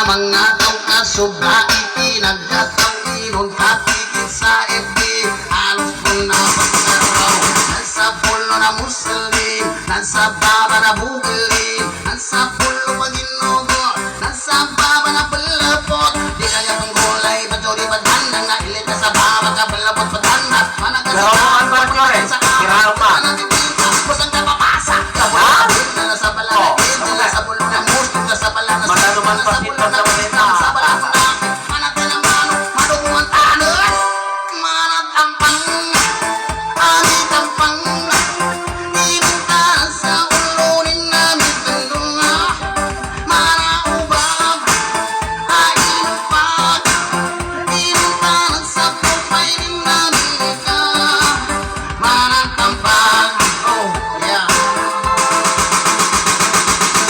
mga tao kasubra ipinagkataw inon kapikit sa FB halos po na pagkaraw nasa pulo na musalin nasa baba na bugilin nasa pulo paginugo nasa baba na balapot di kaya kong gulay bajori badanda na ilit ka sa baba ka balapot badanda managka sa baba sa baba kusang ka papasa sa bulagin na nasa balagin na sa pulo na musto na sa balagin na sa pulo na musto sa balagin manag ka ng mano maduguan tanos manag ampang ani tampang ibuka sa ulunin na mitandunga manaubab ayin pag ibuka sa pupay din na mika manag tampang oh yeah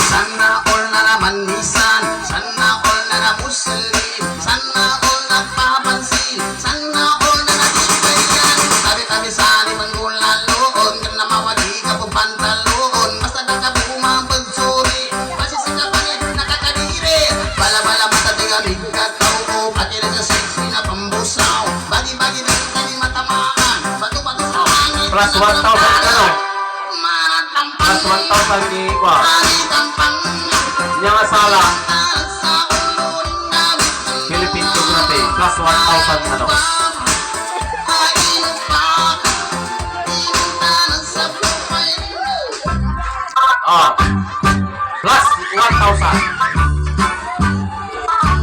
sana all na naman nisan sana all na na musalin sana all na papansin sana all na nagikayan tabi-tabi sa limang gulaloon ka na mawagi ka po pantaloon basta nakabumang pagsuri pasisi ka pa rin nakakadiri bala-bala matatigamig ka tao pati na sa sexy na pambusaw bagi-bagi na kami matamaan bato-bato sa hangin Plus 1,000 ano? manatampang Plus 1,000 ni Kwa. manitampang Niya nga sala. sa ulunin na mitandunga Philippine Geography. Plus 1,000 ano? Oh. Plus 1,000.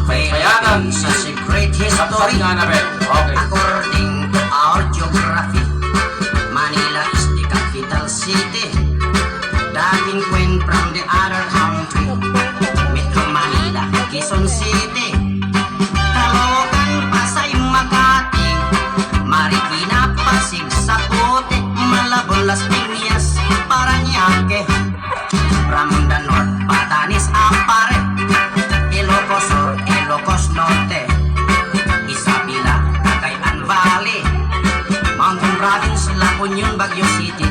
Bayanan. Sa secret history, Nga na rin. Okay. according to our geography, Manila is the capital city. Dating queen from the other country, Metro Manila, Quezon City, Caloocan, Pasay, Makati, Marikina, Pasig, Sapote, Malabon, Las Piñas, Parañaque, from the north, Batanes, Apare, Ilocos Sur, Ilocos Norte, Isabela, Cagayan Valley, Mountain Province, La Union, Baguio City,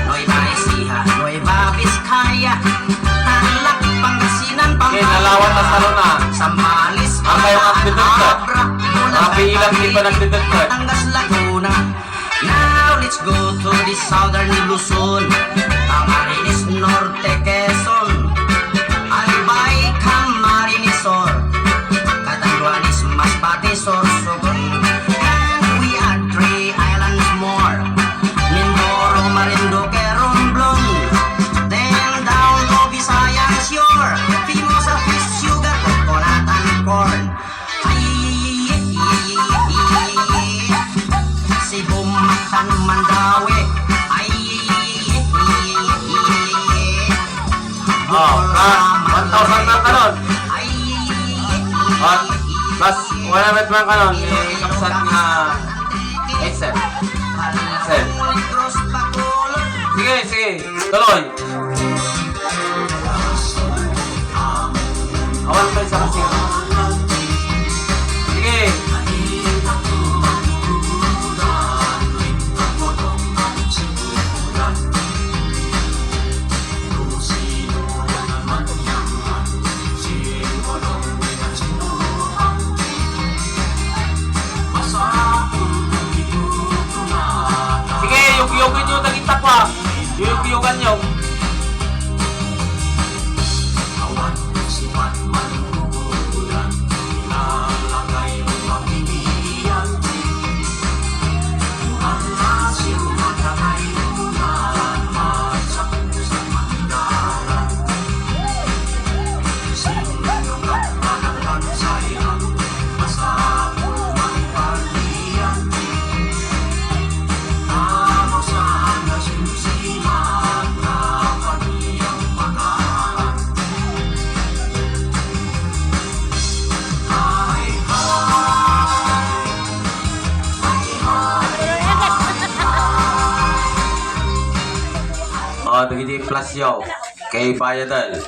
Nueva Ecija, Nueva Vizcaya, Tarlac, Pangasinan, Nalawan na sa luna. Sambales, Ang kayong updated ka. Napiilang di pa nagdadag ka. Batangas, Laguna. Now let's go to the southern Luzon, Camarines Norte, Quezon, Albay, Camarines Sur, Catanduanes, Masbate, Sorsogon, and we add 3 islands more, Mindoro, Marinduque, Romblon, then down to Visayan shore, Mimosa, fish, sugar, coconut, and corn. Cebu, Mactan, Mandawi, Oh. Plus 1,000 na kanon. At plus 100 man kanon. Kapsat nga Excel. Excel. Sige, sige. Tuloy. Awan pa isa kasi. Sige. Sige, yug-yugin nyo naging takwa. Yug-yugan nyo. Oh, begini plus yo. Kay bayadan.